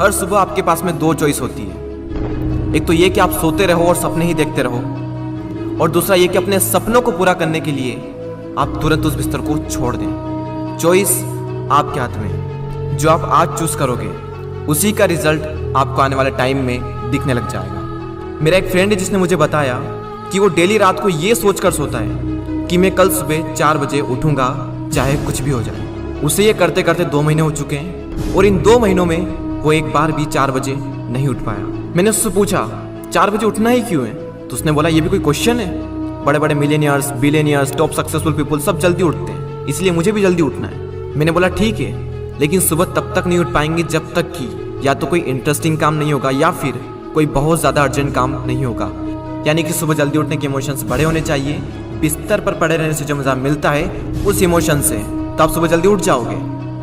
हर सुबह आपके पास में दो चॉइस होती है। एक तो ये कि आप सोते रहो और सपने ही देखते रहो, और दूसरा ये कि अपने सपनों को पूरा करने के लिए आप तुरंत उस बिस्तर को छोड़ दें। चॉइस आपके हाथ में। जो आप आज चूज करोगे उसी का रिजल्ट आपको आने वाले टाइम में दिखने लग जाएगा। मेरा एक फ्रेंड है जिसने मुझे बताया कि वो डेली रात को ये सोचकर सोता है कि मैं कल सुबह 4 बजे उठूंगा चाहे कुछ भी हो जाए। उसे ये करते करते 2 महीने हो चुके हैं और इन 2 महीनों में वो एक बार भी 4 बजे नहीं उठ पाया। मैंने उससे पूछा 4 बजे उठना ही क्यों है, तो उसने बोला ये भी कोई क्वेश्चन है। बड़े बड़े millionaires, billionaires, top successful people सब जल्दी उठते हैं, इसलिए मुझे भी जल्दी उठना है। मैंने बोला ठीक है, लेकिन सुबह तब तक नहीं उठ पाएंगे जब तक कि या तो कोई इंटरेस्टिंग काम नहीं होगा या फिर कोई बहुत ज़्यादा अर्जेंट काम नहीं होगा। यानी कि सुबह जल्दी उठने के इमोशंस बड़े होने चाहिए। बिस्तर पर पड़े रहने से जो मज़ा मिलता है उस इमोशन से, तो आप सुबह जल्दी उठ जाओगे।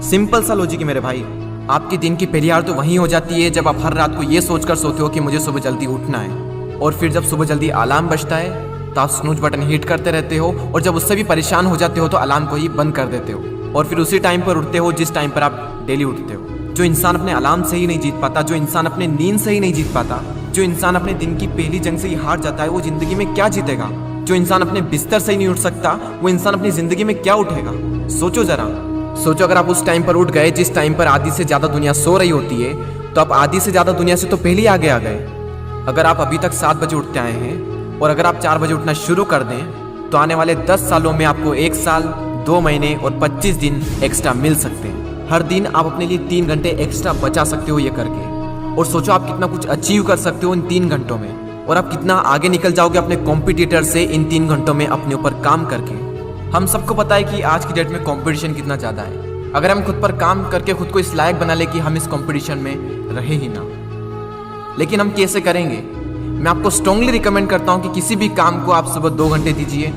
सिंपल सा लॉजिक है मेरे भाई। आपकी दिन की पहली हार तो वहीं हो जाती है जब आप हर रात को ये सोचकर सोते हो कि मुझे सुबह जल्दी उठना है, और फिर जब सुबह जल्दी अलार्म बजता है तो आप स्नूज बटन हिट करते रहते हो, और जब उससे भी परेशान हो जाते हो तो अलार्म को ही बंद कर देते हो, और फिर उसी टाइम पर उठते हो जिस टाइम पर आप डेली उठते हो। जो इंसान अपने अलार्म से ही नहीं जीत पाता, जो इंसान अपने नींद से ही नहीं जीत पाता, जो इंसान अपने दिन की पहली जंग से ही हार जाता है, वो जिंदगी में क्या जीतेगा? जो इंसान अपने बिस्तर से ही नहीं उठ सकता, वो इंसान अपनी जिंदगी में क्या उठेगा? सोचो जरा, सोचो अगर आप उस टाइम पर उठ गए जिस टाइम पर आधी से ज्यादा दुनिया सो रही होती है, तो आप आधी से ज्यादा दुनिया से तो पहले ही आगे आ गए। अगर आप अभी तक 7 बजे उठते आए हैं और अगर आप 4 बजे उठना शुरू कर दें तो आने वाले 10 सालों में आपको 1 साल, 2 महीने और 25 दिन एक्स्ट्रा मिल सकते हैं। हर दिन आप अपने लिए 3 घंटे एक्स्ट्रा बचा सकते हो ये करके, और सोचो आप कितना कुछ अचीव कर सकते हो इन 3 घंटों में, और आप कितना आगे निकल जाओगे अपने कॉम्पिटिटर से इन 3 घंटों में अपने ऊपर काम करके। हम सबको पता है कि आज की डेट में कंपटीशन कितना ज़्यादा है। अगर हम खुद पर काम करके खुद को इस लायक बना ले कि हम इस कंपटीशन में रहे ही ना, लेकिन हम कैसे करेंगे? मैं आपको स्ट्रांगली रिकमेंड करता हूं कि किसी भी काम को आप सुबह 2 घंटे दीजिए,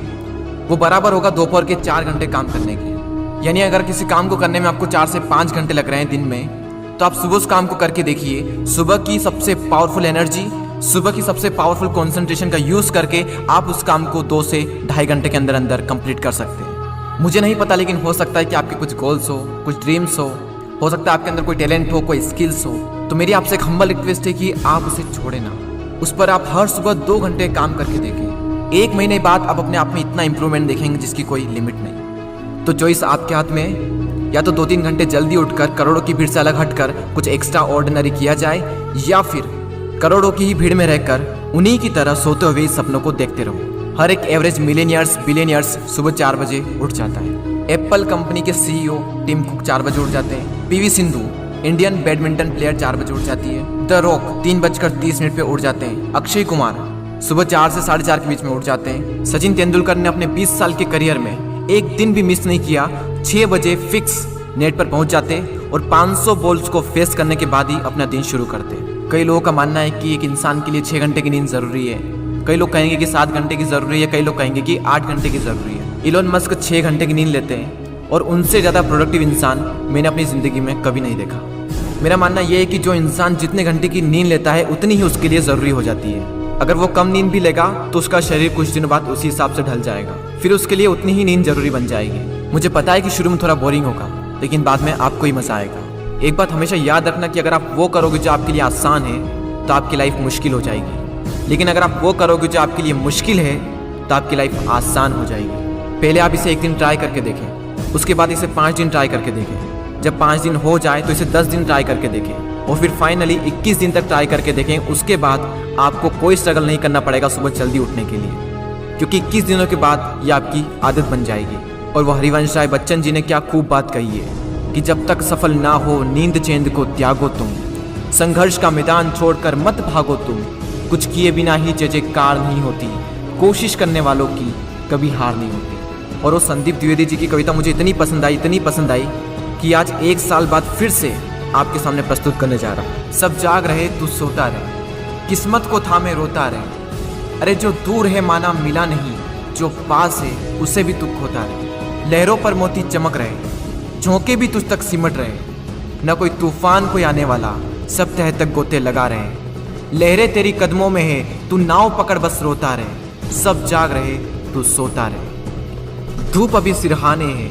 वो बराबर होगा दोपहर के 4 घंटे काम करने के। यानी अगर किसी काम को करने में आपको 4 से 5 घंटे लग रहे हैं दिन में, तो आप सुबह उस काम को करके देखिए। सुबह की सबसे पावरफुल एनर्जी, सुबह की सबसे पावरफुल कंसंट्रेशन का यूज करके आप उस काम को 2 से 2.5 घंटे के अंदर अंदर कंप्लीट कर सकते हैं। मुझे नहीं पता, लेकिन हो सकता है कि आपके कुछ गोल्स हो, कुछ ड्रीम्स हो सकता है आपके अंदर कोई टैलेंट हो, कोई स्किल्स हो। तो मेरी आपसे एक हम्बल रिक्वेस्ट है कि आप उसे छोड़े ना, उस पर आप हर सुबह 2 घंटे काम करके देखें। 1 महीने बाद आप अपने आप में इतना इंप्रूवमेंट देखेंगे जिसकी कोई लिमिट नहीं। तो चॉइस आपके हाथ में है, या तो 2-3 घंटे जल्दी उठकर करोड़ों की भीड़ से अलग हटकर कुछ एक्स्ट्रा ऑर्डिनरी किया जाए, या फिर करोड़ों की ही भीड़ में रहकर उन्हीं की तरह सोते हुए सपनों को देखते रहो। हर एक एवरेज मिलियनियर्स, बिलियनियर्स सुबह 4 बजे उठ जाता है। एप्पल कंपनी के CEO टिम कुक 4 बजे उठ जाते हैं। PV Sindhu Indian badminton player 4 बजे उठ जाती है। द रॉक 3:30 पे उठ जाते हैं। अक्षय कुमार सुबह 4 से 4:30 के बीच में उठ जाते हैं। सचिन तेंदुलकर ने अपने 20 साल के करियर में एक दिन भी मिस नहीं किया, 6 बजे फिक्स नेट पर पहुंच जाते और 500 बॉल्स को फेस करने के बाद ही अपना दिन शुरू करते। कई लोगों का मानना है कि एक इंसान के लिए 6 घंटे की नींद जरूरी है, कई लोग कहेंगे कि 7 घंटे की जरूरी है, कई लोग कहेंगे कि 8 घंटे की जरूरी है। इलोन मस्क 6 घंटे की नींद लेते हैं, और उनसे ज़्यादा प्रोडक्टिव इंसान मैंने अपनी ज़िंदगी में कभी नहीं देखा। मेरा मानना यह है कि जो इंसान जितने घंटे की नींद लेता है उतनी ही उसके लिए ज़रूरी हो जाती है। अगर वो कम नींद भी लेगा तो उसका शरीर कुछ दिनों बाद उसी हिसाब से ढल जाएगा, फिर उसके लिए उतनी ही नींद जरूरी बन जाएगी। मुझे पता है कि शुरू में थोड़ा बोरिंग होगा, लेकिन बाद में आपको ही मजा आएगा। एक बात हमेशा याद रखना कि अगर आप वो करोगे जो आपके लिए आसान है तो आपकी लाइफ मुश्किल हो जाएगी, लेकिन अगर आप वो करोगे जो आपके लिए मुश्किल है तो आपकी लाइफ आसान हो जाएगी। पहले आप इसे 1 दिन ट्राई करके देखें, उसके बाद इसे 5 दिन ट्राई करके देखें। जब 5 दिन हो जाए तो इसे 10 दिन ट्राई करके देखें, और फिर फाइनली 21 दिन तक ट्राई करके देखें। उसके बाद आपको कोई स्ट्रगल नहीं करना पड़ेगा सुबह जल्दी उठने के लिए, क्योंकि 21 दिनों के बाद ये आपकी आदत बन जाएगी। और वो हरिवंश राय बच्चन जी ने क्या खूब बात कही है कि जब तक सफल ना हो नींद चैंद को त्यागो तुम, संघर्ष का मैदान छोड़कर मत भागो तुम, कुछ किए बिना ही जय जयकार नहीं होती, कोशिश करने वालों की कभी हार नहीं होती। और वो संदीप द्विवेदी जी की कविता मुझे इतनी पसंद आई कि आज 1 साल बाद फिर से आपके सामने प्रस्तुत करने जा रहा हूँ। सब जाग रहे तू सोता रहे, किस्मत को थामे रोता रहे, अरे जो दूर है माना मिला नहीं, जो पास है उसे भी दुख होता रहे। लहरों पर मोती चमक रहे, झोंके भी तुझ तक सिमट रहे, न कोई तूफान कोई आने वाला, सब तह तक गोते लगा रहे। लहरें तेरी कदमों में है, तू नाव पकड़ बस रोता रहे, सब जाग रहे तू सोता रहे। धूप अभी सिरहाने है,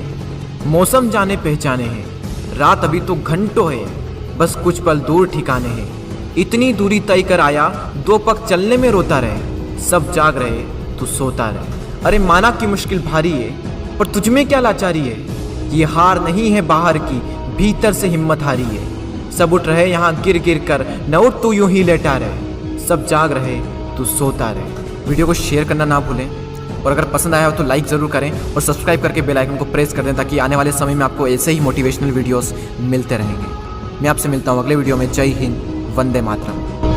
मौसम जाने पहचाने हैं, रात अभी तो घंटों है, बस कुछ पल दूर ठिकाने हैं, इतनी दूरी तय कर आया, 2 पग चलने में रोता रहे। सब जाग रहे, तू सोता रहे। अरे माना कि मुश्किल भारी है, पर तुझमें क्या लाचारी है। ये हार नहीं है बाहर की, भीतर से हिम्मत हारी है। सब उठ रहे यहाँ गिर गिर कर, न उठ तू यूं ही लेटा रहे। सब जाग रहे, तू सोता रहे। वीडियो को शेयर करना ना भूलें, और अगर पसंद आया हो तो लाइक ज़रूर करें और सब्सक्राइब करके बेल आइकन को प्रेस कर दें, ताकि आने वाले समय में आपको ऐसे ही मोटिवेशनल वीडियोस मिलते रहेंगे। मैं आपसे मिलता हूँ अगले वीडियो में। जय हिंद, वंदे मातरम।